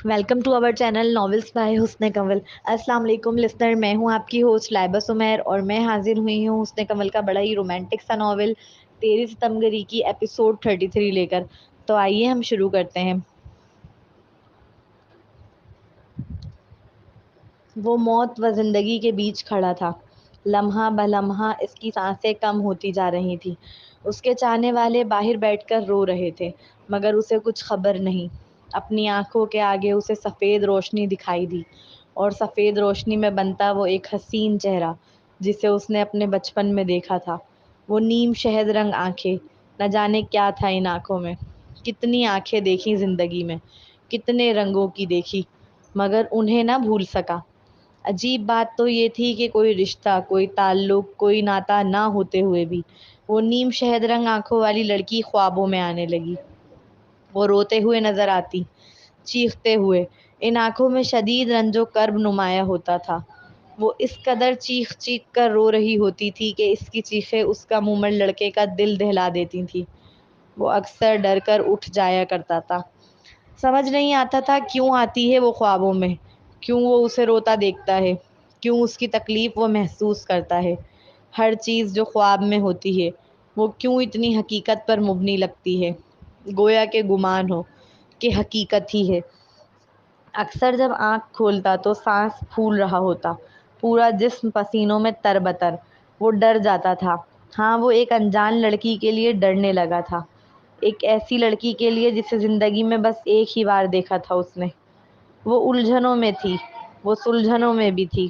Welcome to our channel novels by Hassan Kanwal. السلام علیکم listener, میں ہوں آپ کی ہوسٹ لائبہ سمیر اور میں حاضر ہوئی ہوں حسن کنول کا بڑا ہی رومانٹک سا ناول 13 ستمبر کی ایپیسوڈ 33 لے کر۔ تو آئیے ہم شروع کرتے ہیں۔ وہ موت و زندگی کے بیچ کھڑا تھا، لمحہ بہ لمحہ اس کی سانسیں کم ہوتی جا رہی تھیں۔ اس کے چاہنے والے باہر بیٹھ کر رو رہے تھے مگر اسے کچھ خبر نہیں۔ اپنی آنکھوں کے آگے اسے سفید روشنی دکھائی دی اور سفید روشنی میں بنتا وہ ایک حسین چہرہ جسے اس نے اپنے بچپن میں دیکھا تھا۔ وہ نیم شہد رنگ آنکھیں، نہ جانے کیا تھا ان آنکھوں میں۔ کتنی آنکھیں دیکھی زندگی میں، کتنے رنگوں کی دیکھی، مگر انہیں نہ بھول سکا۔ عجیب بات تو یہ تھی کہ کوئی رشتہ، کوئی تعلق، کوئی ناتا نہ ہوتے ہوئے بھی وہ نیم شہد رنگ آنکھوں والی لڑکی خوابوں میں آنے لگی۔ وہ روتے ہوئے نظر آتی، چیختے ہوئے۔ ان آنکھوں میں شدید رنج و کرب نمایاں ہوتا تھا۔ وہ اس قدر چیخ چیخ کر رو رہی ہوتی تھی کہ اس کی چیخیں اس کا مومن لڑکے کا دل دہلا دیتی تھی۔ وہ اکثر ڈر کر اٹھ جایا کرتا تھا۔ سمجھ نہیں آتا تھا کیوں آتی ہے وہ خوابوں میں، کیوں وہ اسے روتا دیکھتا ہے، کیوں اس کی تکلیف وہ محسوس کرتا ہے۔ ہر چیز جو خواب میں ہوتی ہے وہ کیوں اتنی حقیقت پر مبنی لگتی ہے، گویا کہ گمان ہو کہ حقیقت ہی ہے۔ اکثر جب آنکھ کھولتا تو سانس پھول رہا ہوتا، پورا جسم پسینوں میں تربتر۔ وہ ڈر جاتا تھا، ہاں وہ ایک انجان لڑکی کے لیے ڈرنے لگا تھا، ایک ایسی لڑکی کے لیے جسے زندگی میں بس ایک ہی بار دیکھا تھا اس نے۔ وہ الجھنوں میں تھی، وہ سلجھنوں میں بھی تھی،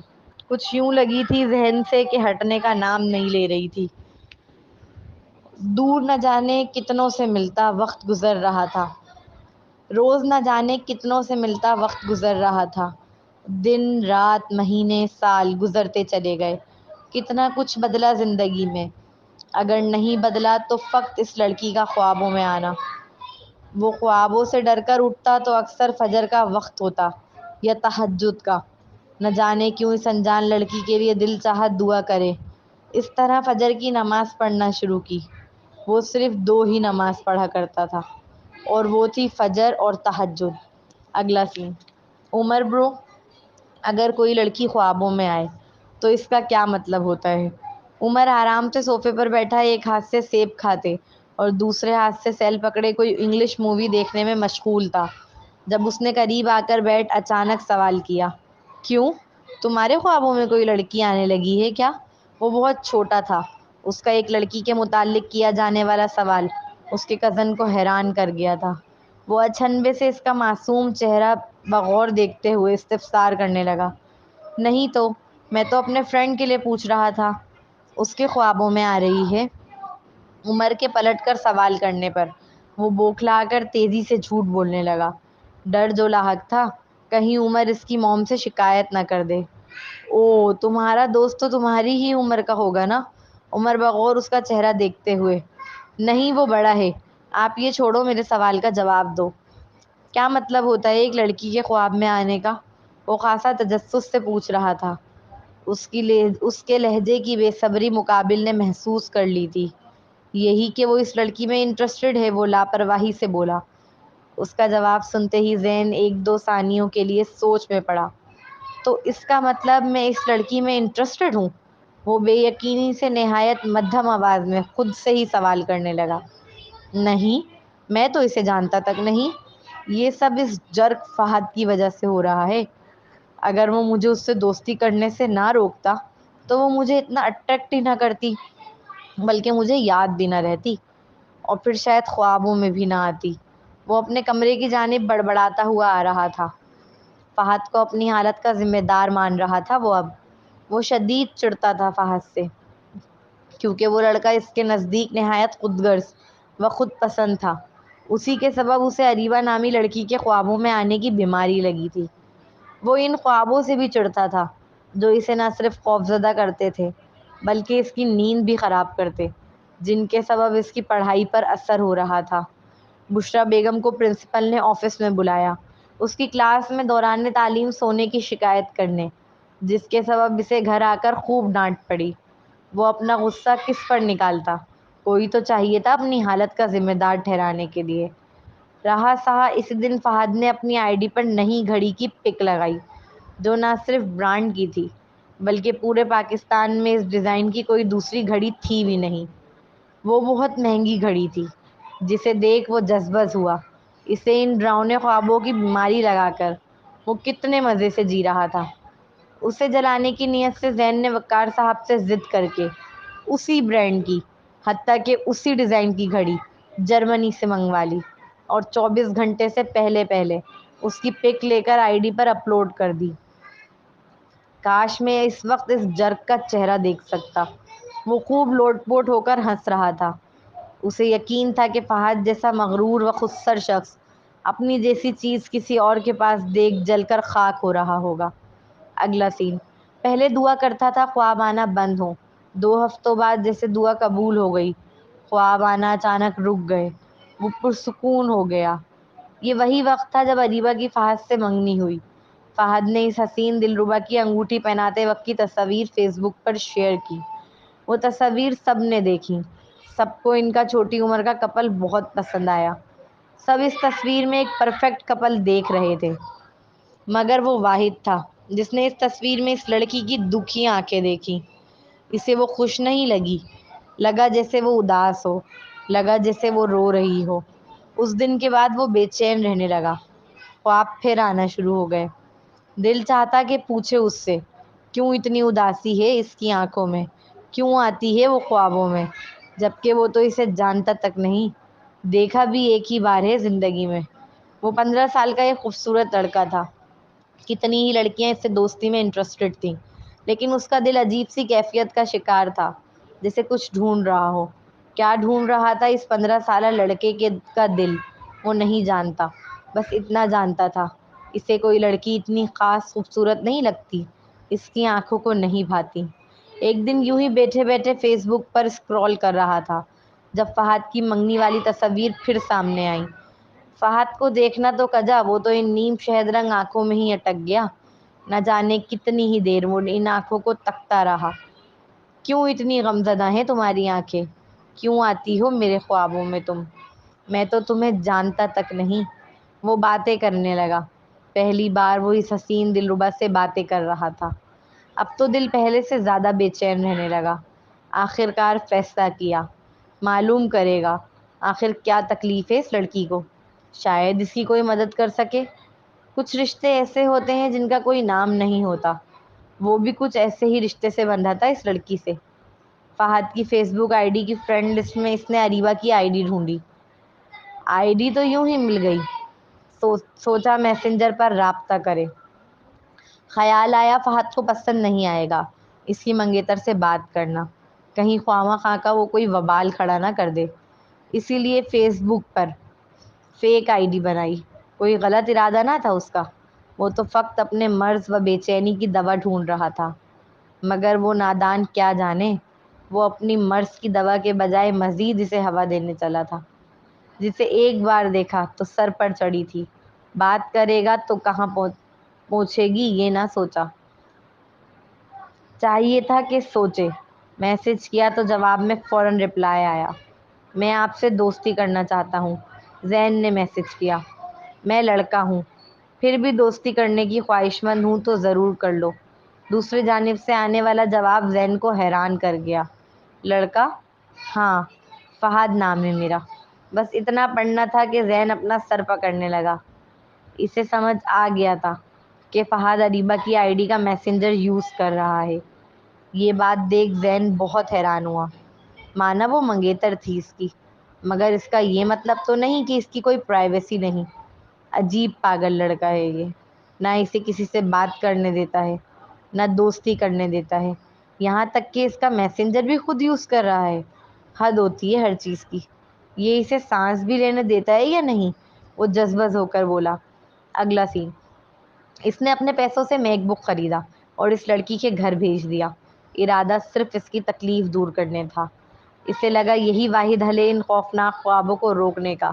کچھ یوں لگی تھی ذہن سے کہ ہٹنے کا نام نہیں لے رہی تھی۔ دور نہ جانے کتنوں سے ملتا وقت گزر رہا تھا، روز نہ جانے کتنوں سے ملتا وقت گزر رہا تھا۔ دن رات مہینے سال گزرتے چلے گئے، کتنا کچھ بدلا زندگی میں۔ اگر نہیں بدلا تو فقط اس لڑکی کا خوابوں میں آنا۔ وہ خوابوں سے ڈر کر اٹھتا تو اکثر فجر کا وقت ہوتا یا تہجد کا۔ نہ جانے کیوں اس انجان لڑکی کے لیے دل چاہت دعا کرے۔ اس طرح فجر کی نماز پڑھنا شروع کی۔ وہ صرف 2 ہی نماز پڑھا کرتا تھا اور وہ تھی فجر اور تہجد۔ اگلا سین۔ عمر برو، اگر کوئی لڑکی خوابوں میں آئے تو اس کا کیا مطلب ہوتا ہے؟ عمر آرام سے صوفے پر بیٹھا ایک ہاتھ سے سیب کھاتے اور دوسرے ہاتھ سے سیل پکڑے کوئی انگلش مووی دیکھنے میں مشغول تھا، جب اس نے قریب آ کر بیٹھ اچانک سوال کیا، کیوں؟ تمہارے خوابوں میں کوئی لڑکی آنے لگی ہے کیا؟ وہ بہت چھوٹا تھا۔ اس کا ایک لڑکی کے متعلق کیا جانے والا سوال اس کے کزن کو حیران کر گیا تھا۔ وہ اچھنبے سے اس کا معصوم چہرہ بغور دیکھتے ہوئے استفسار کرنے لگا، نہیں تو، میں تو اپنے فرینڈ کے لیے پوچھ رہا تھا، اس کے خوابوں میں آ رہی ہے۔ عمر کے پلٹ کر سوال کرنے پر وہ بوکھلا کر تیزی سے جھوٹ بولنے لگا۔ ڈر جو لاحق تھا کہیں عمر اس کی موم سے شکایت نہ کر دے۔ او، تمہارا دوست تو تمہاری ہی عمر کا ہوگا نا؟ عمر بغور اس کا چہرہ دیکھتے ہوئے، نہیں وہ بڑا ہے۔ آپ یہ چھوڑو، میرے سوال کا جواب دو۔ کیا مطلب ہوتا ہے ایک لڑکی کے خواب میں آنے کا؟ وہ خاصا تجسس سے پوچھ رہا تھا۔ اس کے لہجے کی بے صبری مقابل نے محسوس کر لی تھی۔ یہی کہ وہ اس لڑکی میں انٹرسٹڈ ہے، وہ لاپرواہی سے بولا۔ اس کا جواب سنتے ہی ذہن 1-2 ثانیوں کے لیے سوچ میں پڑا۔ تو اس کا مطلب میں اس لڑکی میں انٹرسٹڈ ہوں؟ وہ بے یقینی سے نہایت مدھم آواز میں خود سے ہی سوال کرنے لگا۔ نہیں، میں تو اسے جانتا تک نہیں۔ یہ سب اس جرک فہد کی وجہ سے ہو رہا ہے۔ اگر وہ مجھے اس سے دوستی کرنے سے نہ روکتا تو وہ مجھے اتنا اٹریکٹ ہی نہ کرتی، بلکہ مجھے یاد بھی نہ رہتی اور پھر شاید خوابوں میں بھی نہ آتی۔ وہ اپنے کمرے کی جانب بڑبڑاتا ہوا آ رہا تھا۔ فہد کو اپنی حالت کا ذمہ دار مان رہا تھا وہ شدید چڑھتا تھا فہد سے، کیونکہ وہ لڑکا اس کے نزدیک نہایت خود غرض و خود پسند تھا۔ اسی کے سبب اسے اریبہ نامی لڑکی کے خوابوں میں آنے کی بیماری لگی تھی۔ وہ ان خوابوں سے بھی چڑھتا تھا جو اسے نہ صرف خوفزدہ کرتے تھے بلکہ اس کی نیند بھی خراب کرتے، جن کے سبب اس کی پڑھائی پر اثر ہو رہا تھا۔ بشریٰ بیگم کو پرنسپل نے آفس میں بلایا، اس کی کلاس میں دوران تعلیم سونے کی شکایت کرنے، جس کے سبب اسے گھر آ کر خوب ڈانٹ پڑی۔ وہ اپنا غصہ کس پر نکالتا؟ کوئی تو چاہیے تھا اپنی حالت کا ذمہ دار ٹھہرانے کے لیے۔ رہا سہا اسی دن فہد نے اپنی آئی ڈی پر نئی گھڑی کی پک لگائی، جو نہ صرف برانڈ کی تھی بلکہ پورے پاکستان میں اس ڈیزائن کی کوئی دوسری گھڑی تھی بھی نہیں۔ وہ بہت مہنگی گھڑی تھی جسے دیکھ وہ جذبز ہوا۔ اسے ان ڈراؤنے خوابوں کی بیماری لگا کر وہ کتنے مزے سے جی رہا تھا۔ اسے جلانے کی نیت سے زین نے وقار صاحب سے ضد کر کے اسی برانڈ کی، حتیٰ کہ اسی ڈیزائن کی گھڑی جرمنی سے منگوا لی اور 24 گھنٹے سے پہلے اس کی پک لے کر آئی ڈی پر اپلوڈ کر دی۔ کاش میں اس وقت اس جرک کا چہرہ دیکھ سکتا۔ وہ خوب لوٹ پوٹ ہو کر ہنس رہا تھا۔ اسے یقین تھا کہ فہد جیسا مغرور و خودسر شخص اپنی جیسی چیز کسی اور کے پاس دیکھ جل کر خاک ہو رہا ہوگا۔ اگلا سین: پہلے دعا کرتا تھا خواب آنا بند ہو، 2 ہفتوں بعد جیسے دعا قبول ہو گئی، خواب آنا اچانک رک گئے، وہ پرسکون ہو گیا۔ یہ وہی وقت تھا جب اریبہ کی فہد سے منگنی ہوئی۔ فہد نے اس حسین دلربا کی انگوٹھی پہناتے وقت کی تصاویر فیس بک پر شیئر کی۔ وہ تصاویر سب نے دیکھیں۔ سب کو ان کا چھوٹی عمر کا کپل بہت پسند آیا۔ سب اس تصویر میں ایک پرفیکٹ کپل دیکھ رہے تھے، مگر وہ واحد تھا جس نے اس تصویر میں اس لڑکی کی دکھی آنکھیں دیکھی۔ اسے وہ خوش نہیں لگی، لگا جیسے وہ اداس ہو، لگا جیسے وہ رو رہی ہو۔ اس دن کے بعد وہ بے چین رہنے لگا۔ خواب پھر آنا شروع ہو گئے۔ دل چاہتا کہ پوچھے اس سے، کیوں اتنی اداسی ہے اس کی آنکھوں میں، کیوں آتی ہے وہ خوابوں میں، جبکہ وہ تو اسے جانتا تک نہیں، دیکھا بھی ایک ہی بار ہے زندگی میں۔ وہ 15 سال کا ایک خوبصورت لڑکا تھا۔ کتنی ہی لڑکیاں اس سے دوستی میں انٹرسٹڈ تھیں، لیکن اس کا دل عجیب سی کیفیت کا شکار تھا، جیسے کچھ ڈھونڈ رہا ہو۔ کیا ڈھونڈ رہا تھا اس 15 سالہ لڑکے کا دل، وہ نہیں جانتا، بس اتنا جانتا تھا، اسے کوئی لڑکی اتنی خاص خوبصورت نہیں لگتی، اس کی آنکھوں کو نہیں بھاتی۔ ایک دن یوں ہی بیٹھے بیٹھے فیس بک پر اسکرول کر رہا تھا جب فہد کی منگنی والی تصاویر پھر سامنے آئیں۔ فہد کو دیکھنا تو کجا، وہ تو ان نیم شہد رنگ آنکھوں میں ہی اٹک گیا۔ نہ جانے کتنی ہی دیر وہ ان آنکھوں کو تکتا رہا۔ کیوں اتنی غمزدہ ہیں تمہاری آنکھیں، کیوں آتی ہو میرے خوابوں میں تم، میں تو تمہیں جانتا تک نہیں۔ وہ باتیں کرنے لگا۔ پہلی بار وہ اس حسین دلربا سے باتیں کر رہا تھا۔ اب تو دل پہلے سے زیادہ بے چین رہنے لگا۔ آخر کار فیصلہ کیا، معلوم کرے گا آخر کیا تکلیف ہے اس لڑکی کو، شاید اس کی کوئی مدد کر سکے۔ کچھ رشتے ایسے ہوتے ہیں جن کا کوئی نام نہیں ہوتا، وہ بھی کچھ ایسے ہی رشتے سے بندھا تھا اس لڑکی سے۔ فہد کی فیس بک آئی ڈی کی فرینڈ لسٹ میں اس نے اریبہ کی I D Dhondy. I D تو یوں ہی مل گئی۔ سوچا میسنجر پر رابطہ کرے۔ خیال آیا فہد کو پسند نہیں آئے گا اس کی منگیتر سے بات کرنا، کہیں خواہ خواہ کا وہ کوئی وبال کھڑا نہ کر دے۔ اسی لیے فیس بک پر فیک آئی ڈی بنائی۔ کوئی غلط ارادہ نہ تھا اس کا، وہ تو فقط اپنے مرض و بے چینی کی دوا ڈھونڈ رہا تھا۔ مگر وہ نادان کیا جانے، وہ اپنی مرض کی دوا کے بجائے مزید اسے ہوا دینے چلا تھا۔ جسے ایک بار دیکھا تو سر پر چڑھی تھی، بات کرے گا تو کہاں پہنچے گی یہ نہ سوچا۔ چاہیے تھا کہ سوچے۔ میسج کیا تو جواب میں فوراً رپلائی آیا، میں آپ سے دوستی کرنا چاہتا ہوں۔ زین نے میسج کیا، میں لڑکا ہوں، پھر بھی دوستی کرنے کی خواہشمند ہوں تو ضرور کر لو۔ دوسری جانب سے آنے والا جواب زین کو حیران کر گیا۔ لڑکا؟ ہاں، فہد نام ہے میرا۔ بس اتنا پڑھنا تھا کہ زین اپنا سر پکڑنے لگا۔ اسے سمجھ آ گیا تھا کہ فہد اریبہ کی آئی ڈی کا میسنجر یوز کر رہا ہے۔ یہ بات دیکھ زین بہت حیران ہوا۔ مانا وہ منگیتر تھی اس کی، مگر اس کا یہ مطلب تو نہیں کہ اس کی کوئی پرائیویسی نہیں۔ عجیب پاگل لڑکا ہے یہ، نہ اسے کسی سے بات کرنے دیتا ہے، نہ دوستی کرنے دیتا ہے، یہاں تک کہ اس کا میسنجر بھی خود یوز کر رہا ہے۔ حد ہوتی ہے ہر چیز کی۔ یہ اسے سانس بھی لینے دیتا ہے یا نہیں؟ وہ جذبز ہو کر بولا۔ اگلا سین: اس نے اپنے پیسوں سے میک بک خریدا اور اس لڑکی کے گھر بھیج دیا۔ ارادہ صرف اس کی تکلیف دور کرنے تھا۔ اسے لگا یہی واحد حل ہے ان خوفناک خوابوں کو روکنے کا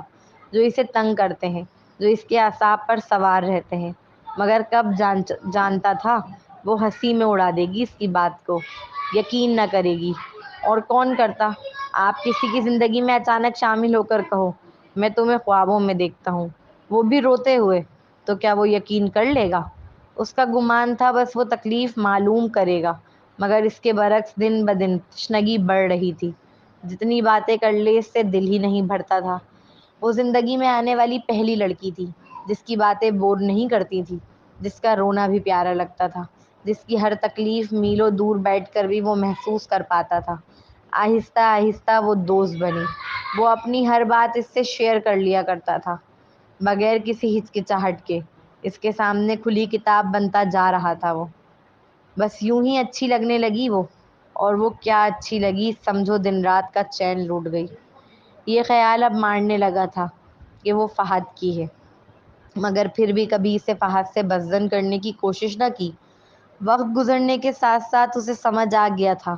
جو اسے تنگ کرتے ہیں، جو اس کے اعصاب پر سوار رہتے ہیں۔ مگر کب جانتا تھا وہ ہنسی میں اڑا دے گی اس کی بات کو، یقین نہ کرے گی۔ اور کون کرتا؟ آپ کسی کی زندگی میں اچانک شامل ہو کر کہو، میں تمہیں خوابوں میں دیکھتا ہوں، وہ بھی روتے ہوئے، تو کیا وہ یقین کر لے گا؟ اس کا گمان تھا بس وہ تکلیف معلوم کرے گا، مگر اس کے برعکس دن بدن تشنگی بڑھ رہی تھی۔ جتنی باتیں کر لے اس سے دل ہی نہیں بھرتا تھا۔ وہ زندگی میں آنے والی پہلی لڑکی تھی جس کی باتیں بور نہیں کرتی تھی، جس کا رونا بھی پیارا لگتا تھا، جس کی ہر تکلیف میلوں دور بیٹھ کر بھی وہ محسوس کر پاتا تھا۔ آہستہ آہستہ وہ دوست بنی۔ وہ اپنی ہر بات اس سے شیئر کر لیا کرتا تھا، بغیر کسی ہچکچاہٹ کے۔ اس کے سامنے کھلی کتاب بنتا جا رہا تھا وہ۔ بس یوں ہی اچھی لگنے لگی وہ، اور وہ کیا اچھی لگی، سمجھو دن رات کا چین لوٹ گئی۔ یہ خیال اب مارنے لگا تھا کہ وہ فہد کی ہے، مگر پھر بھی کبھی اسے فہد سے بزدل کرنے کی کوشش نہ کی۔ وقت گزرنے کے ساتھ ساتھ اسے سمجھ آ گیا تھا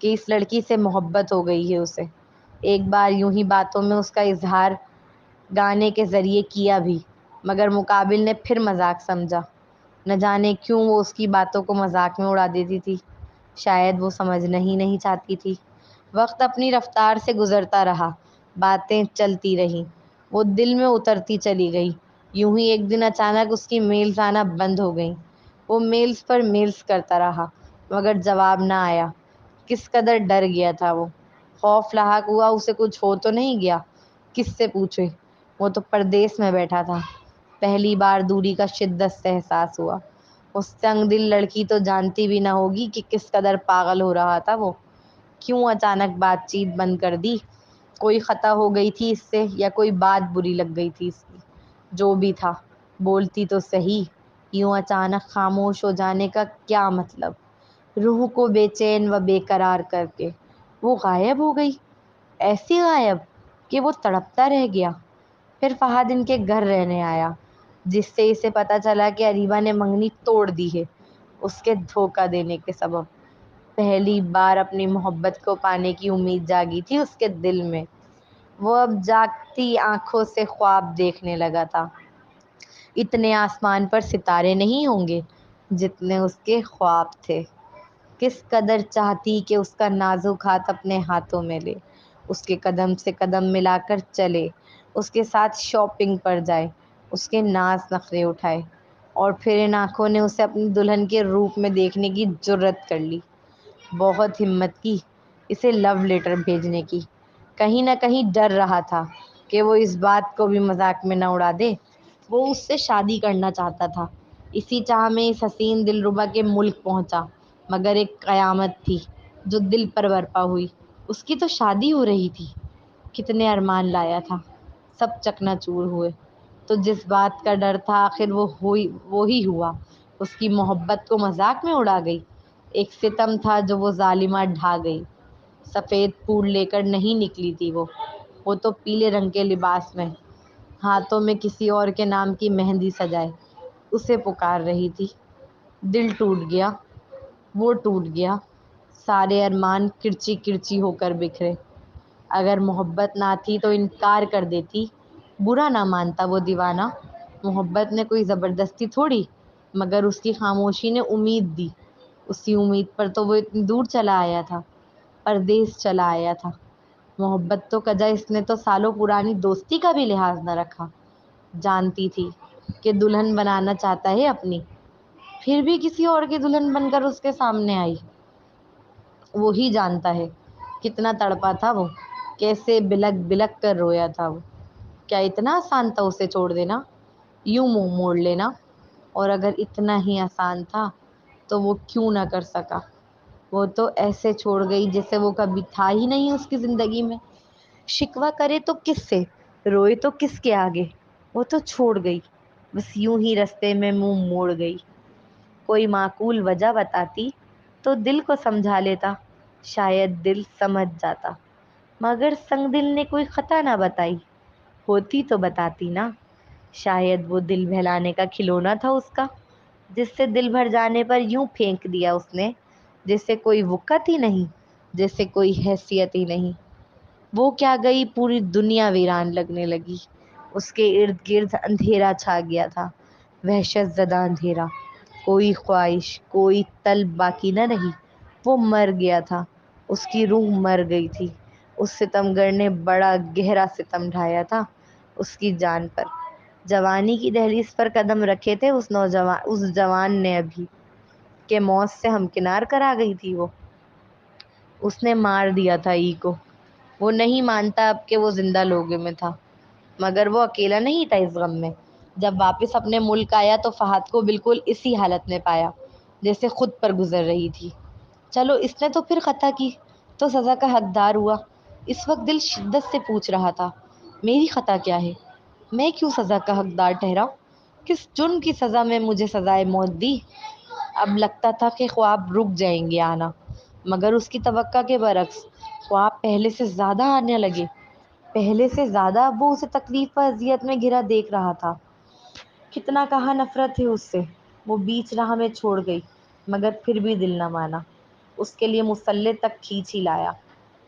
کہ اس لڑکی سے محبت ہو گئی ہے اسے۔ ایک بار یوں ہی باتوں میں اس کا اظہار گانے کے ذریعے کیا بھی، مگر مقابل نے پھر مذاق سمجھا۔ نہ جانے کیوں وہ اس کی باتوں کو مذاق میں اڑا دیتی تھی، شاید وہ سمجھنا ہی نہیں چاہتی تھی۔ وقت اپنی رفتار سے گزرتا رہا، باتیں چلتی رہیں، وہ دل میں اترتی چلی گئی۔ یوں ہی ایک دن اچانک اس کی میلز آنا بند ہو گئیں۔ وہ میلز پر میلز کرتا رہا، مگر جواب نہ آیا۔ کس قدر ڈر گیا تھا وہ، خوف لاحق ہوا اسے کچھ ہو تو نہیں گیا، کس سے پوچھے؟ وہ تو پردیس میں بیٹھا تھا۔ پہلی بار دوری کا شدت سے احساس ہوا۔ اس تنگ دل لڑکی تو جانتی بھی نہ ہوگی کہ کس قدر پاگل ہو رہا تھا وہ۔ کیوں اچانک بات چیت بند کر دی؟ کوئی خطا ہو گئی تھی اس سے، یا کوئی بات بری لگ گئی تھی اس کی؟ جو بھی تھا، بولتی تو صحیح۔ یوں اچانک خاموش ہو جانے کا کیا مطلب؟ روح کو بے چین و بے قرار کر کے وہ غائب ہو گئی، ایسی غائب کہ وہ تڑپتا رہ گیا۔ پھر فہد ان کے گھر رہنے آیا، جس سے اسے پتہ چلا کہ اریبہ نے منگنی توڑ دی ہے، اس کے دھوکہ دینے کے سبب۔ پہلی بار اپنی محبت کو پانے کی امید جاگی تھی اس کے دل میں۔ وہ اب جاگتی آنکھوں سے خواب دیکھنے لگا تھا۔ اتنے آسمان پر ستارے نہیں ہوں گے جتنے اس کے خواب تھے۔ کس قدر چاہتی کہ اس کا نازک ہاتھ اپنے ہاتھوں میں لے، اس کے قدم سے قدم ملا کر چلے، اس کے ساتھ شاپنگ پر جائے، اس کے ناز نخرے اٹھائے، اور پھر ان آنکھوں نے اسے اپنی دلہن کے روپ میں دیکھنے کی جرت کر لی۔ بہت ہمت کی اسے لو لیٹر بھیجنے کی۔ کہیں نہ کہیں ڈر رہا تھا کہ وہ اس بات کو بھی مذاق میں نہ اڑا دے۔ وہ اس سے شادی کرنا چاہتا تھا۔ اسی چاہ میں اس حسین دلربا کے ملک پہنچا، مگر ایک قیامت تھی جو دل پر برپا ہوئی۔ اس کی تو شادی ہو رہی تھی۔ کتنے ارمان لایا تھا، سب چکنا چور ہوئے۔ تو جس بات کا ڈر تھا آخر وہی ہوا۔ اس کی محبت کو مذاق میں اڑا گئی۔ ایک ستم تھا جو وہ ظالمہ ڈھا گئی۔ سفید پھول لے کر نہیں نکلی تھی وہ تو پیلے رنگ کے لباس میں، ہاتھوں میں کسی اور کے نام کی مہندی سجائے اسے پکار رہی تھی۔ دل ٹوٹ گیا، وہ ٹوٹ گیا، سارے ارمان کرچی کرچی ہو کر بکھرے۔ اگر محبت نہ تھی تو انکار کر دیتی، برا نہ مانتا وہ دیوانہ۔ محبت نے کوئی زبردستی تھوڑی، مگر اس کی خاموشی نے امید دی۔ اسی امید پر تو وہ اتنی دور چلا آیا تھا، پردیس چلا آیا تھا۔ محبت تو کجا اس نے تو سالوں پرانی دوستی کا بھی لحاظ نہ رکھا۔ جانتی تھی کہ دلہن بنانا چاہتا ہے اپنی، پھر بھی کسی اور کی دلہن بن کر اس کے سامنے آئی۔ وہی جانتا ہے کتنا تڑپا تھا وہ، کیسے بلک بلک کر رویا تھا وہ۔ کیا اتنا آسان تھا اسے چھوڑ دینا، یوں منہ موڑ لینا؟ اور اگر اتنا ہی آسان تھا تو وہ کیوں نہ کر سکا؟ وہ تو ایسے چھوڑ گئی جیسے وہ کبھی تھا ہی نہیں اس کی زندگی میں۔ شکوہ کرے تو کس سے، روئے تو کس کے آگے؟ وہ تو چھوڑ گئی، بس یوں ہی رستے میں منہ موڑ گئی۔ کوئی معقول وجہ بتاتی تو دل کو سمجھا لیتا، شاید دل سمجھ جاتا، مگر سنگ دل نے کوئی خطا نہ بتائی۔ ہوتی تو بتاتی نا، شاید وہ دل بہلانے کا کھلونا تھا اس کا، جس سے دل بھر جانے پر یوں پھینک دیا اس نے، جیسے کوئی وقت ہی نہیں، جیسے کوئی حیثیت ہی نہیں۔ وہ کیا گئی، پوری دنیا ویران لگنے لگی۔ اس کے ارد گرد اندھیرا چھا گیا تھا، وحشت زدہ اندھیرا۔ کوئی خواہش، کوئی طلب باقی نہ رہی۔ وہ مر گیا تھا، اس کی روح مر گئی تھی۔ اس ستمگر نے بڑا گہرا ستم ڈھایا تھا، اس کی جان پر۔ جوانی کی دہلیز پر قدم رکھے تھے اس جوان نے ابھی کہ موت سے ہمکنار کرا گئی تھی وہ۔ اس نے مار دیا تھا ای کو۔ وہ نہیں مانتا اب کہ وہ زندہ لوگوں میں تھا، مگر وہ اکیلا نہیں تھا اس غم میں۔ جب واپس اپنے ملک آیا تو فہد کو بالکل اسی حالت میں پایا جیسے خود پر گزر رہی تھی۔ چلو اس نے تو پھر خطا کی تو سزا کا حقدار ہوا۔ اس وقت دل شدت سے پوچھ رہا تھا، میری خطا کیا ہے؟ میں کیوں سزا کا حقدار ٹھہرا؟ کس جرم کی سزا میں مجھے سزائے موت دی؟ اب لگتا تھا کہ خواب رک جائیں گے آنا، مگر اس کی توقع کے برعکس خواب پہلے سے زیادہ آنے لگے۔ پہلے سے زیادہ اب وہ اسے تکلیف و اذیت میں گھرا دیکھ رہا تھا۔ کتنا کہا نفرت ہے اس سے، وہ بیچ راہ میں چھوڑ گئی، مگر پھر بھی دل نہ مانا۔ اس کے لیے مسلح تک کھینچ ہی لایا۔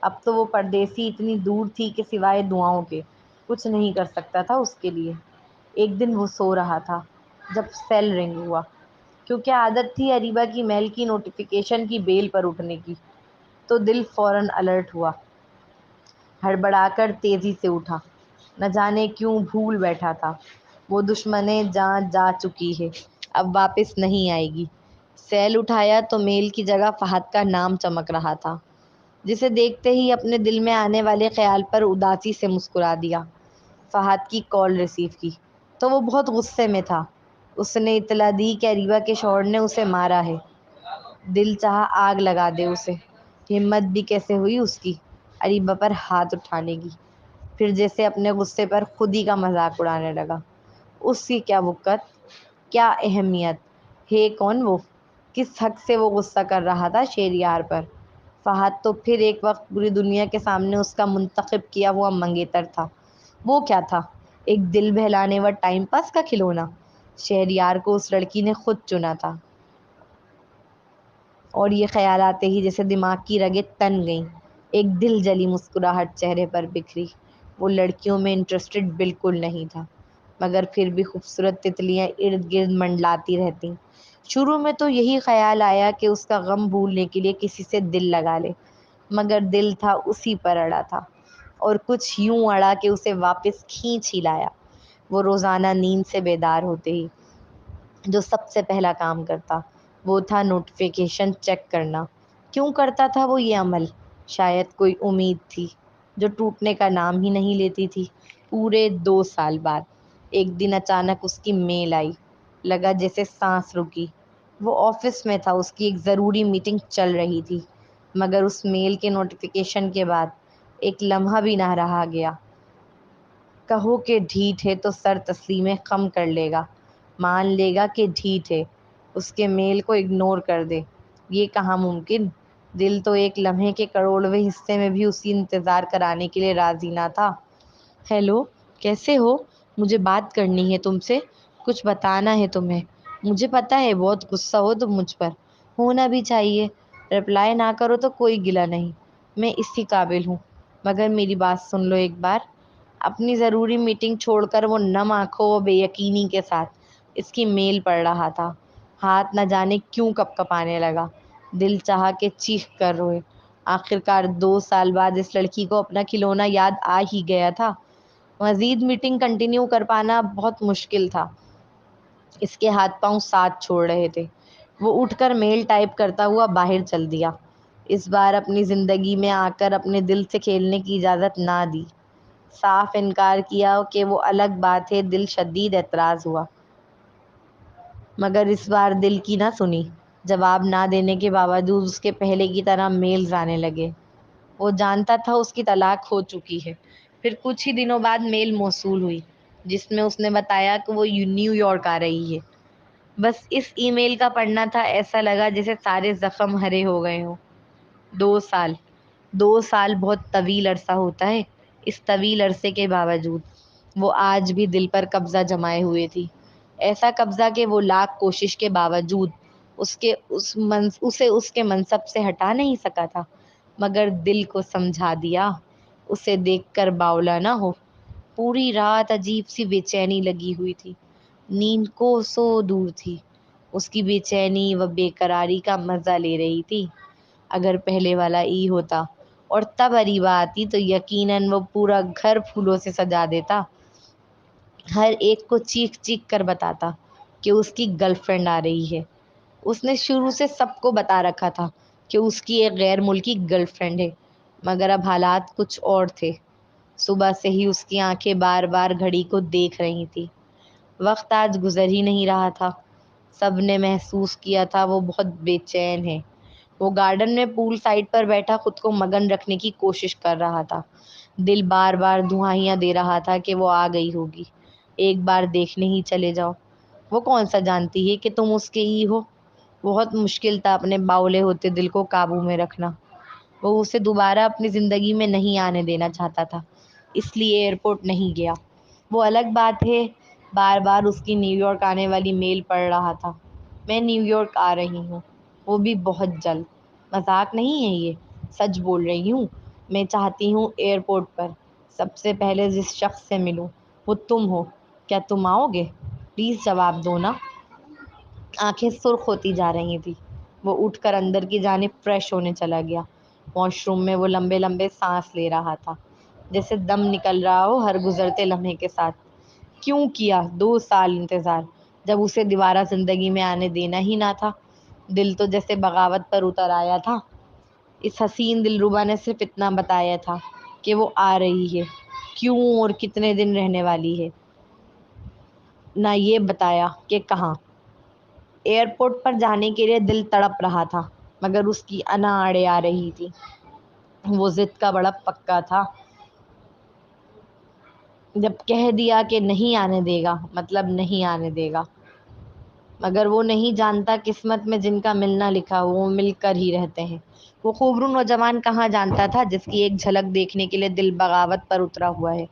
اب تو وہ پردیسی اتنی دور تھی کہ سوائے دعاؤں کے کچھ نہیں کر سکتا تھا اس کے لیے۔ ایک دن وہ سو رہا تھا جب سیل رنگ ہوا، کیونکہ عادت تھی اریبہ کی میل کی نوٹیفیکیشن کی بیل پر اٹھنے کی، تو دل فوراً الرٹ ہوا۔ ہڑبڑا کر تیزی سے اٹھا۔ نہ جانے کیوں بھول بیٹھا تھا، وہ دشمنے جاں جا چکی ہے، اب واپس نہیں آئے گی۔ سیل اٹھایا تو میل کی جگہ فہد کا نام چمک رہا تھا، جسے دیکھتے ہی اپنے دل میں آنے والے خیال پر اداسی سے مسکرا دیا۔ فہد کی کال ریسیو کی تو وہ بہت غصے میں تھا۔ اس نے اطلاع دی کہ اریبہ کے شوہر نے اسے مارا ہے۔ دل چاہا آگ لگا دے اسے۔ ہمت بھی کیسے ہوئی اس کی اریبہ پر ہاتھ اٹھانے کی۔ پھر جیسے اپنے غصے پر خود ہی کا مذاق اڑانے لگا۔ اس کی کیا وقت، کیا اہمیت ہے؟ کون وہ؟ کس حق سے وہ غصہ کر رہا تھا شہریار پر؟ فہد تو پھر ایک وقت پوری دنیا کے سامنے اس کا منتخب کیا ہوا منگیتر تھا۔ وہ کیا تھا؟ ایک دل بہلانے و ٹائم پاس کا کھلونا۔ شہریار کو اس لڑکی نے خود چنا تھا، اور یہ خیال آتے ہی جیسے دماغ کی رگیں تن گئیں۔ ایک دل جلی مسکراہٹ چہرے پر بکھری۔ وہ لڑکیوں میں انٹرسٹڈ بالکل نہیں تھا، مگر پھر بھی خوبصورت تتلیاں ارد گرد منڈلاتی رہتیں۔ شروع میں تو یہی خیال آیا کہ اس کا غم بھولنے کے لیے کسی سے دل لگا لے، مگر دل تھا اسی پر اڑا تھا، اور کچھ یوں اڑا کہ اسے واپس کھینچ ہی لایا۔ وہ روزانہ نیند سے بیدار ہوتے ہی جو سب سے پہلا کام کرتا وہ تھا نوٹیفیکیشن چیک کرنا۔ کیوں کرتا تھا وہ یہ عمل؟ شاید کوئی امید تھی جو ٹوٹنے کا نام ہی نہیں لیتی تھی۔ پورے 2 سال بعد ایک دن اچانک اس کی میل آئی، لگا جیسے سانس رکی۔ وہ آفس میں تھا، اس کی ایک ضروری میٹنگ چل رہی تھی، مگر اس میل کے نوٹیفیکیشن کے بعد ایک لمحہ بھی نہ رہا گیا۔ کہو کہ ڈھیٹ ہے تو سر تسلیمِ خم کر لے گا، مان لے گا کہ ڈھیٹ ہے، اس کے میل کو اگنور کر دے۔ یہ کہاں ممکن؟ دل تو ایک لمحے کے کروڑویں حصے میں بھی اسی انتظار کرانے کے لیے راضی نہ تھا۔ ہیلو، کیسے ہو؟ مجھے بات کرنی ہے تم سے، کچھ بتانا ہے تمہیں۔ مجھے پتہ ہے بہت غصہ ہو تم مجھ پر، ہونا بھی چاہیے۔ رپلائی نہ کرو تو کوئی گلہ نہیں، میں اسی قابل ہوں، مگر میری بات سن لو ایک بار۔ اپنی ضروری میٹنگ چھوڑ کر وہ نم آنکھوں و بے یقینی کے ساتھ اس کی میل پڑھ رہا تھا۔ ہاتھ نہ جانے کیوں کپ کپانے لگا۔ دل چاہا کہ چیخ کر روئے۔ آخرکار 2 سال بعد اس لڑکی کو اپنا کھلونا یاد آ ہی گیا تھا۔ مزید میٹنگ کنٹینیو کر پانا بہت مشکل تھا۔ اس کے ہاتھ پاؤں ساتھ چھوڑ رہے تھے۔ وہ اٹھ کر میل ٹائپ کرتا ہوا باہر چل دیا۔ اس بار اپنی زندگی میں آ کر اپنے دل سے کھیلنے کی اجازت نہ دی۔ صاف انکار کیا کہ وہ الگ بات ہے، دل شدید اعتراض ہوا، مگر اس بار دل کی نہ سنی۔ جواب نہ دینے کے باوجود اس کے پہلے کی طرح میلز آنے لگے۔ وہ جانتا تھا اس کی طلاق ہو چکی ہے۔ پھر کچھ ہی دنوں بعد میل موصول ہوئی جس میں اس نے بتایا کہ وہ نیو یارک آ رہی ہے۔ بس اس ای میل کا پڑھنا تھا، ایسا لگا جیسے سارے زخم ہرے ہو گئے ہوں۔ 2 سال، 2 سال بہت طویل عرصہ ہوتا ہے۔ اس طویل عرصے کے باوجود وہ آج بھی دل پر قبضہ جمائے ہوئے تھی، ایسا قبضہ کہ وہ لاکھ کوشش کے باوجود اسے اس کے منصب سے ہٹا نہیں سکا تھا۔ مگر دل کو سمجھا دیا، اسے دیکھ کر باولا نہ ہو۔ پوری رات عجیب سی بے چینی لگی ہوئی تھی، نیند کوسوں دور تھی، اس کی بے چینی و بے قراری کا مزہ لے رہی تھی۔ اگر پہلے والا ای ہوتا اور تب اریبہ آتی تو یقیناً وہ پورا گھر پھولوں سے سجا دیتا۔ ہر ایک کو چیخ چیخ کر بتاتا کہ اس کی گرل فرینڈ آ رہی ہے۔ اس نے شروع سے سب کو بتا رکھا تھا کہ اس کی ایک غیر ملکی گرل فرینڈ ہے، مگر اب حالات کچھ اور تھے۔ صبح سے ہی اس کی آنکھیں بار بار گھڑی کو دیکھ رہی تھی۔ وقت آج گزر ہی نہیں رہا تھا۔ سب نے محسوس کیا تھا وہ بہت بے چین ہے۔ وہ گارڈن میں پول سائڈ پر بیٹھا خود کو مگن رکھنے کی کوشش کر رہا تھا۔ دل بار بار دہائیاں دے رہا تھا کہ وہ آ گئی ہوگی، ایک بار دیکھنے ہی چلے جاؤ۔ وہ کون سا جانتی ہے کہ تم اس کے ہی ہو؟ بہت مشکل تھا اپنے باولے ہوتے دل کو قابو میں رکھنا۔ وہ اسے دوبارہ اپنی زندگی میں نہیں آنے دینا چاہتا تھا، اس لیے ایئرپورٹ نہیں گیا۔ وہ الگ بات ہے، بار بار اس کی نیو یارک آنے والی میل پڑھ رہا تھا۔ میں نیو یارک آ رہی ہوں، وہ بھی بہت جلد۔ مذاق نہیں ہے یہ، سچ بول رہی ہوں۔ میں چاہتی ہوں ایئرپورٹ پر سب سے پہلے جس شخص سے ملوں وہ تم ہو۔ کیا تم آؤ گے؟ پلیز جواب دو نا۔ آنکھیں سرخ ہوتی جا رہی تھی۔ وہ اٹھ کر اندر کی جانب فریش ہونے چلا گیا۔ واش روم میں وہ لمبے لمبے سانس لے رہا تھا، جیسے دم نکل رہا ہو ہر گزرتے لمحے کے ساتھ۔ کیوں کیا 2 سال انتظار، جب اسے دوبارہ زندگی میں آنے دینا ہی نہ تھا؟ دل تو جیسے بغاوت پر اتر آیا تھا۔ اس حسین دلربا نے صرف اتنا بتایا تھا کہ وہ آ رہی ہے، کیوں اور کتنے دن رہنے والی ہے، نہ یہ بتایا کہ کہاں۔ ایئرپورٹ پر جانے کے لیے دل تڑپ رہا تھا، مگر اس کی انا آڑے آ رہی تھی۔ وہ ضد کا بڑا پکا تھا۔ جب کہہ دیا کہ نہیں آنے دے گا مطلب نہیں آنے دے گا۔ مگر وہ نہیں جانتا قسمت میں جن کا ملنا لکھا ہو وہ مل کر ہی رہتے ہیں۔ وہ خوبرو نوجوان کہاں جانتا تھا جس کی ایک جھلک دیکھنے کے لیے دل بغاوت پر اترا ہوا ہے،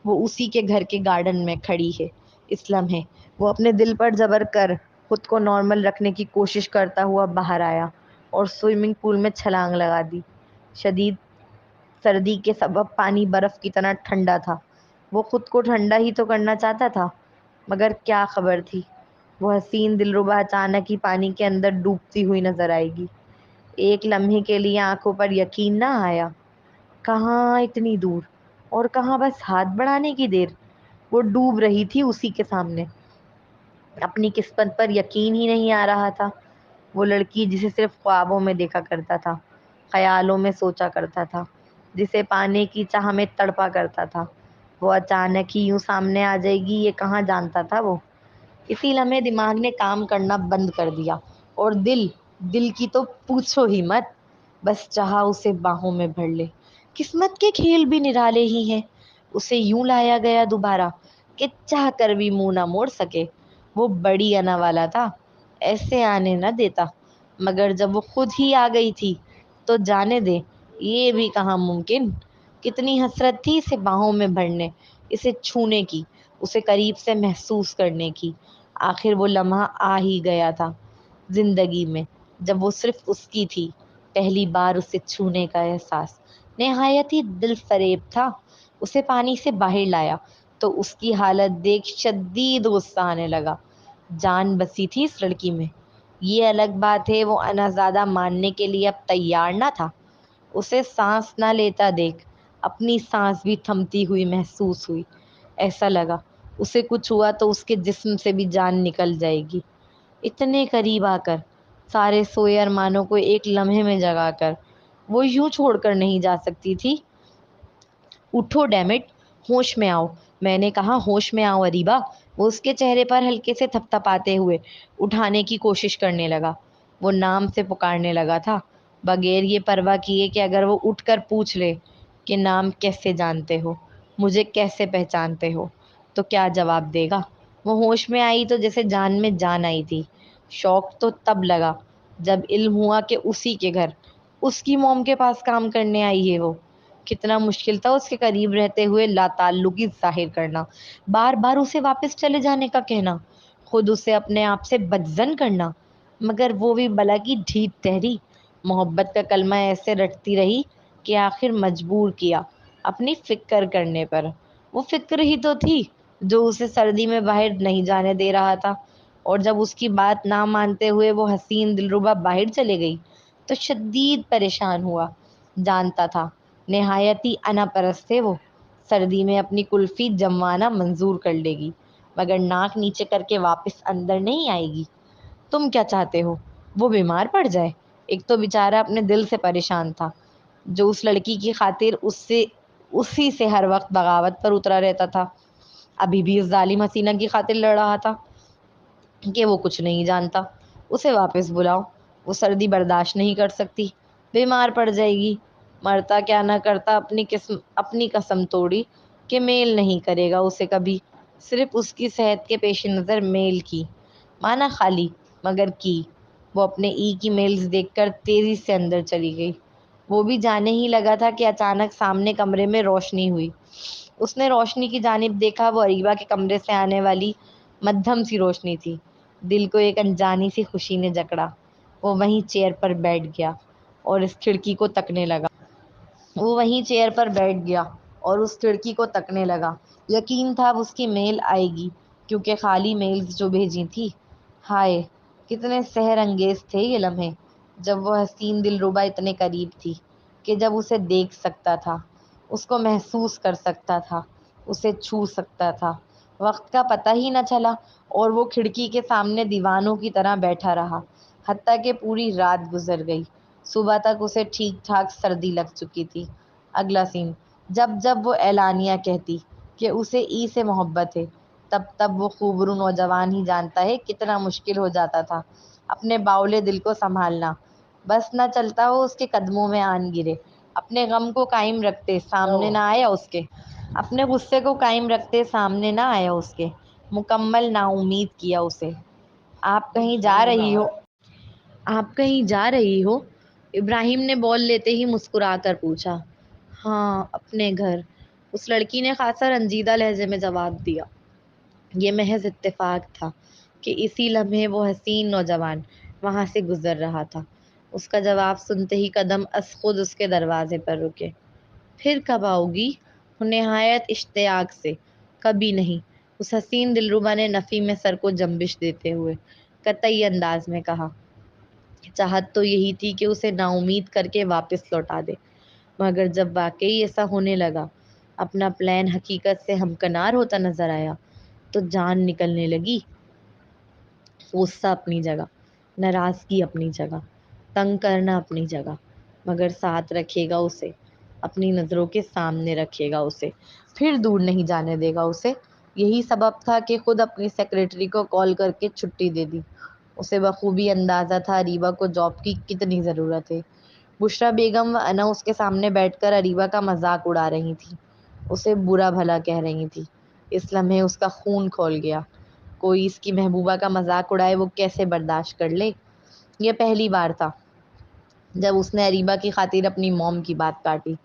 وہ اسی کے گھر کے گارڈن میں کھڑی ہے۔ اس لمحے وہ اپنے دل پر جبر کر خود کو نارمل رکھنے کی کوشش کرتا ہوا باہر آیا اور سوئمنگ پول میں چھلانگ لگا دی۔ شدید سردی کے سبب پانی برف کی طرح ٹھنڈا تھا۔ وہ خود کو ٹھنڈا ہی تو کرنا چاہتا تھا، مگر کیا خبر تھی وہ حسین دلربا اچانک ہی پانی کے اندر ڈوبتی ہوئی نظر آئے گی۔ ایک لمحے کے لیے آنکھوں پر یقین نہ آیا۔ کہاں اتنی دور، اور کہاں بس ہاتھ بڑھانے کی دیر۔ وہ ڈوب رہی تھی اسی کے سامنے۔ اپنی قسمت پر یقین ہی نہیں آ رہا تھا۔ وہ لڑکی جسے صرف خوابوں میں دیکھا کرتا تھا، خیالوں میں سوچا کرتا تھا، جسے پانے کی چاہ میں تڑپا کرتا تھا، وہ اچانک ہی یوں سامنے آ جائے گی یہ کہاں جانتا تھا وہ۔ اسی لمحے دماغ نے کام کرنا بند کر دیا، اور دل کی تو پوچھو ہی مت، بس چاہا اسے باہوں میں بھر لے۔ قسمت کے کھیل بھی نرالے ہی ہیں۔ اسے یوں لایا گیا دوبارہ کہ چاہ کر بھی منہ نہ موڑ سکے۔ وہ بڑی انا والا تھا، ایسے آنے نہ دیتا، مگر جب وہ خود ہی آ گئی تھی تو جانے دے، یہ بھی کہاں ممکن۔ کتنی حسرت تھی اسے باہوں میں بھرنے، اسے چھونے کی، اسے قریب سے محسوس کرنے کی۔ آخر وہ لمحہ آ ہی گیا تھا زندگی میں جب وہ صرف اس کی تھی۔ پہلی بار اسے چھونے کا احساس نہایت ہی دل فریب تھا۔ اسے پانی سے باہر لایا تو اس کی حالت دیکھ شدید غصہ آنے لگا۔ جان بسی تھی اس لڑکی میں، یہ الگ بات ہے وہ انازادہ ماننے کے لیے اب تیار نہ تھا۔ اسے سانس نہ لیتا دیکھ اپنی سانس بھی تھمتی ہوئی محسوس ہوئی۔ ایسا لگا اسے کچھ ہوا تو اس کے جسم سے بھی جان نکل جائے گی۔ اتنے قریب آ کر، سارے سوئے ارمانوں کو ایک لمحے میں جگا کر، وہ یوں چھوڑ کر نہیں جا سکتی تھی۔ اٹھو ڈیمٹ، ہوش میں آؤ، میں نے کہا ہوش میں آؤ اریبہ۔ وہ اس کے چہرے پر ہلکے سے تھپ تھپاتے ہوئے اٹھانے کی کوشش کرنے لگا۔ وہ نام سے پکارنے لگا تھا، بغیر یہ پرواہ کیے کہ اگر وہ اٹھ کر پوچھ لے کہ نام کیسے جانتے ہو، مجھے کیسے پہچانتے ہو، تو کیا جواب دے گا۔ وہ ہوش میں آئی تو جیسے جان میں جان آئی تھی۔ شوق تو تب لگا جب علم ہوا کہ اسی کے گھر، اس کی موم کے پاس کام کرنے آئی ہے وہ۔ کتنا مشکل تھا اس کے قریب رہتے ہوئے لا تعلقی ظاہر کرنا، بار بار اسے واپس چلے جانے کا کہنا، خود اسے اپنے آپ سے بدزن کرنا، مگر وہ بھی بلا کی ڈھیٹ ٹھہری۔ محبت کا کلمہ ایسے رٹتی رہی کہ آخر مجبور کیا اپنی فکر کرنے پر۔ وہ فکر ہی تو تھی جو اسے سردی میں باہر نہیں جانے دے رہا تھا، اور جب اس کی بات نہ مانتے ہوئے وہ حسین دلربا باہر چلے گئی تو شدید پریشان ہوا۔ جانتا تھا نہایت ہی انا پرست ہے وہ، سردی میں اپنی کلفی جموانا منظور کر لے گی مگر ناک نیچے کر کے واپس اندر نہیں آئے گی۔ تم کیا چاہتے ہو؟ وہ بیمار پڑ جائے؟ ایک تو بیچارہ اپنے دل سے پریشان تھا جو اس لڑکی کی خاطر اسی سے ہر وقت بغاوت پر اترا رہتا تھا، ابھی بھی اس ظالم حسینہ کی خاطر لڑ رہا تھا کہ وہ کچھ نہیں جانتا۔ اسے واپس بلاؤ، وہ سردی برداشت نہیں کر سکتی، بیمار پڑ جائے گی۔ مرتا کیا نہ کرتا اپنی قسم توڑی کہ میل نہیں کرے گا اسے کبھی، صرف اس کی صحت کے پیش نظر میل کی۔ مانا خالی مگر کی۔ وہ اپنے ای کی میلز دیکھ کر تیزی سے اندر چلی گئی۔ وہ بھی جانے ہی لگا تھا کہ اچانک سامنے کمرے میں روشنی ہوئی۔ اس نے روشنی کی جانب دیکھا، وہ اریبہ کے کمرے سے آنے والی مدھم سی روشنی تھی۔ دل کو ایک انجانی سی خوشی نے جکڑا۔ وہ وہیں چیئر پر بیٹھ گیا اور اس کھڑکی کو تکنے لگا۔ یقین تھا اب اس کی میل آئے گی کیونکہ خالی میلز جو بھیجی تھی۔ ہائے کتنے سحر انگیز تھے یہ لمحے جب وہ حسین دلربا اتنے قریب تھی کہ جب اسے دیکھ سکتا تھا، اس کو محسوس کر سکتا تھا، اسے چھو سکتا تھا۔ وقت کا پتہ ہی نہ چلا اور وہ کھڑکی کے سامنے دیوانوں کی طرح بیٹھا رہا حتیٰ کہ پوری رات گزر گئی۔ صبح تک اسے ٹھیک ٹھاک سردی لگ چکی تھی۔ اگلا سین، جب جب وہ اعلانیہ کہتی کہ اسے ای سے محبت ہے، تب تب وہ خوبرو نوجوان ہی جانتا ہے کتنا مشکل ہو جاتا تھا اپنے باولے دل کو سنبھالنا۔ بس نہ چلتا وہ اس کے قدموں میں آن گرے، اپنے غم کو قائم رکھتے سامنے نہ آیا اس کے، اپنے غصے کو قائم رکھتے سامنے نہ آیا اس کے، مکمل نا امید کیا اسے۔ آپ کہیں جا رہی ہو؟ ابراہیم نے بول لیتے ہی مسکرا کر پوچھا۔ ہاں اپنے گھر، اس لڑکی نے خاصا رنجیدہ لہجے میں جواب دیا۔ یہ محض اتفاق تھا کہ اسی لمحے وہ حسین نوجوان وہاں سے گزر رہا تھا۔ اس کا جواب سنتے ہی قدم از خود اس کے دروازے پر رکے۔ پھر کب آؤ گی؟ نہایت اشتیاق سے۔ کبھی نہیں، اس حسین دلربا نے نفی میں سر کو جنبش دیتے ہوئے قطعی انداز میں کہا۔ چاہت تو یہی تھی کہ اسے نا امید کر کے واپس لوٹا دے، مگر جب واقعی ایسا ہونے لگا، اپنا پلان حقیقت سے ہمکنار ہوتا نظر آیا تو جان نکلنے لگی۔ غصہ اپنی جگہ، ناراضگی اپنی جگہ، تنگ کرنا اپنی جگہ، مگر ساتھ رکھے گا اسے، اپنی نظروں کے سامنے رکھے گا اسے، پھر دور نہیں جانے دے گا اسے۔ یہی سبب تھا کہ خود اپنی سیکریٹری کو کال کر کے چھٹی دے دی۔ اسے بخوبی اندازہ تھا اریبہ کو جاب کی کتنی ضرورت ہے۔ بشریٰ بیگم و انا اس کے سامنے بیٹھ کر اریبہ کا مذاق اڑا رہی تھیں، اسے برا بھلا کہہ رہی تھیں۔ اس لمحے اس کا خون کھول گیا۔ کوئی اس کی محبوبہ کا مذاق اڑائے، وہ کیسے برداشت کر لے؟ یہ پہلی بار تھا جب اس نے اریبہ کی خاطر اپنی موم کی بات کاٹی۔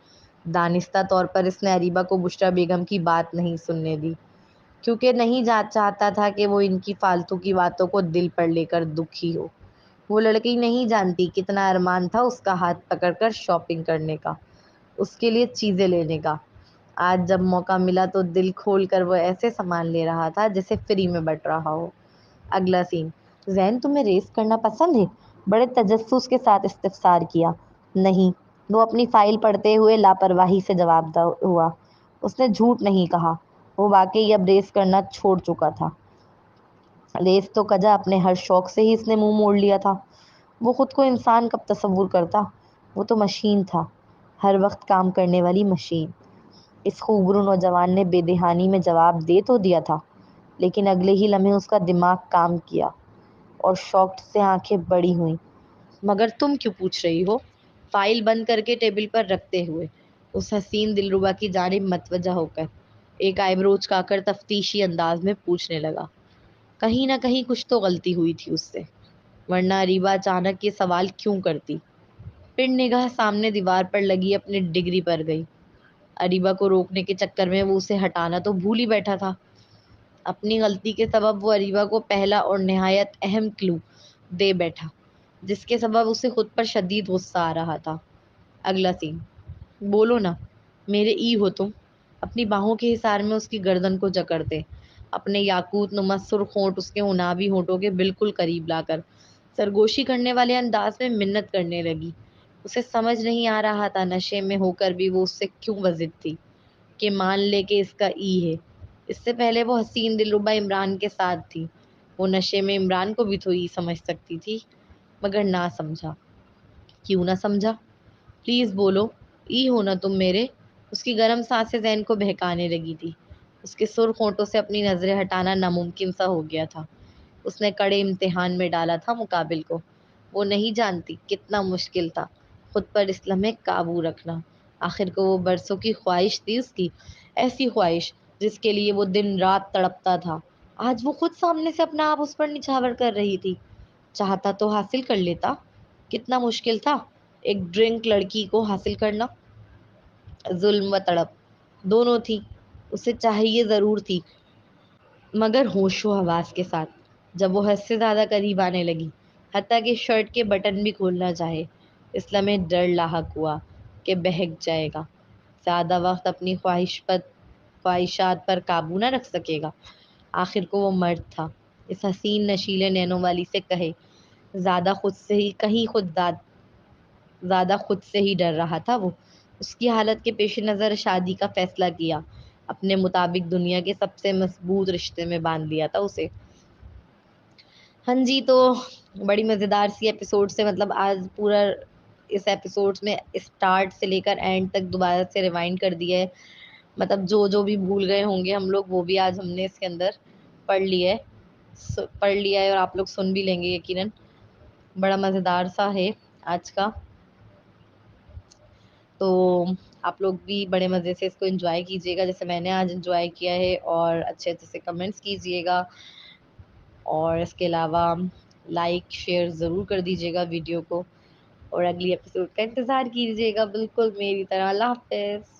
دانستہ طور پر اس نے اریبہ کو بشریٰ بیگم کی بات نہیں سننے دی کیونکہ نہیں چاہتا تھا کہ وہ ان کی فالتو کی باتوں کو دل پر لے کر دکھی ہو۔ وہ لڑکی نہیں جانتی کتنا ارمان تھا اس کا ہاتھ پکڑ کر شاپنگ کرنے کا، اس کے لیے چیزیں لینے کا۔ آج جب موقع ملا تو دل کھول کر وہ ایسے سامان لے رہا تھا جیسے فری میں بٹ رہا ہو۔ اگلا سین، زین تمہیں ریس کرنا پسند ہے؟ بڑے تجسس کے ساتھ استفسار کیا۔ نہیں، وہ اپنی فائل پڑھتے ہوئے لاپرواہی سے جواب ہوا۔ اس نے جھوٹ نہیں کہا، وہ واقعی اب ریس کرنا چھوڑ چکا تھا۔ ریس تو کجا اپنے ہر شوق سے ہی اس نے منہ موڑ لیا تھا۔ وہ خود کو انسان کب تصور کرتا؟ وہ تو مشین تھا، ہر وقت کام کرنے والی مشین۔ اس خوبرو نوجوان نے بے دہانی میں جواب دے تو دیا تھا، لیکن اگلے ہی لمحے اس کا دماغ کام کیا اور شاکڈ سے آنکھیں بڑی ہوئیں۔ مگر تم کیوں پوچھ رہی ہو؟ فائل بند کر کے ٹیبل پر رکھتے ہوئے اس حسین دلربا کی جانب متوجہ ہو کر ایک آئی برو اچکا کر تفتیشی انداز میں پوچھنے لگا۔ کہیں نہ کہیں کچھ تو غلطی ہوئی تھی اس سے، ورنہ اریبہ اچانک یہ سوال کیوں کرتی؟ پھر نگاہ سامنے دیوار پر لگی اپنی ڈگری پر گئی۔ اریبہ کو روکنے کے چکر میں وہ اسے ہٹانا تو بھول ہی بیٹھا تھا۔ اپنی غلطی کے سبب وہ اریبہ کو پہلا اور نہایت اہم کلو دے بیٹھا جس کے سبب اسے خود پر شدید غصہ آ رہا تھا۔ اگلا سین، بولو نا، میرے ای ہو تم۔ اپنی باہوں کے حصار میں اس کی گردن کو جکڑتے، اپنے یاقوت نما سرخ ہونٹ اس کے عنابی ہونٹوں کے بالکل قریب لا کر سرگوشی کرنے والے انداز میں منت کرنے لگی۔ اسے سمجھ نہیں آ رہا تھا نشے میں ہو کر بھی وہ اس سے کیوں بضد تھی، کہ مان لے کہ اس کا ای ہے۔ اس سے پہلے وہ حسین دلربا عمران کے ساتھ تھی، وہ نشے میں عمران کو بھی تو ای سمجھ سکتی تھی، مگر نہ سمجھا۔ کیوں نہ سمجھا؟ پلیز بولو، ای ہو نا تم میرے؟ اس کی گرم سانسیں ذہن کو بہکانے لگی تھی، اس کے سرخ ہونٹوں سے اپنی نظریں ہٹانا ناممکن سا ہو گیا تھا۔ اس نے کڑے امتحان میں ڈالا تھا مقابل کو۔ وہ نہیں جانتی کتنا مشکل تھا خود پر اس لمحے قابو رکھنا۔ آخر کو وہ برسوں کی خواہش تھی اس کی، ایسی خواہش جس کے لیے وہ دن رات تڑپتا تھا۔ آج وہ خود سامنے سے اپنا آپ اس پر نچھاور کر رہی تھی۔ چاہتا تو حاصل کر لیتا، کتنا مشکل تھا ایک ڈرنک لڑکی کو حاصل کرنا۔ ظلم و تڑپ دونوں تھی، اسے چاہیے ضرور تھی، مگر ہوش و حواس کے ساتھ۔ جب وہ حد سے زیادہ قریب آنے لگی، حتیٰ کہ شرٹ کے بٹن بھی کھولنا چاہے، اس لمحے ڈر لاحق ہوا کہ بہک جائے گا، زیادہ وقت اپنی خواہشات پر قابو نہ رکھ سکے گا۔ آخر کو وہ مرد تھا، اس حسین نشیلے نینوں والی سے کہیں زیادہ خود سے ہی ڈر رہا تھا وہ۔ اس کی حالت کے پیش نظر شادی کا فیصلہ کیا، اپنے مطابق دنیا کے سب سے مضبوط رشتے میں باندھ لیا تھا اسے۔ ہاں جی، تو بڑی مزیدار سی ایپیسوڈ سے، مطلب آج پورا اس ایپیسوڈ میں اسٹارٹ سے لے کر اینڈ تک دوبارہ سے ریوائنڈ کر دیا ہے، مطلب جو جو بھی بھول گئے ہوں گے ہم لوگ، وہ بھی آج ہم نے اس کے اندر پڑھ لیا ہے اور آپ لوگ سن بھی لیں گے یقیناً۔ بڑا مزیدار سا ہے آج کا، تو آپ لوگ بھی بڑے مزے سے اس کو انجوائے کیجیے گا جیسے میں نے آج انجوائے کیا ہے، اور اچھے اچھے سے کمنٹس کیجیے گا، اور اس کے علاوہ لائک شیئر ضرور کر دیجیے گا ویڈیو کو، اور اگلی ایپیسوڈ کا انتظار کیجیے گا بالکل میری طرح۔ اللہ حافظ۔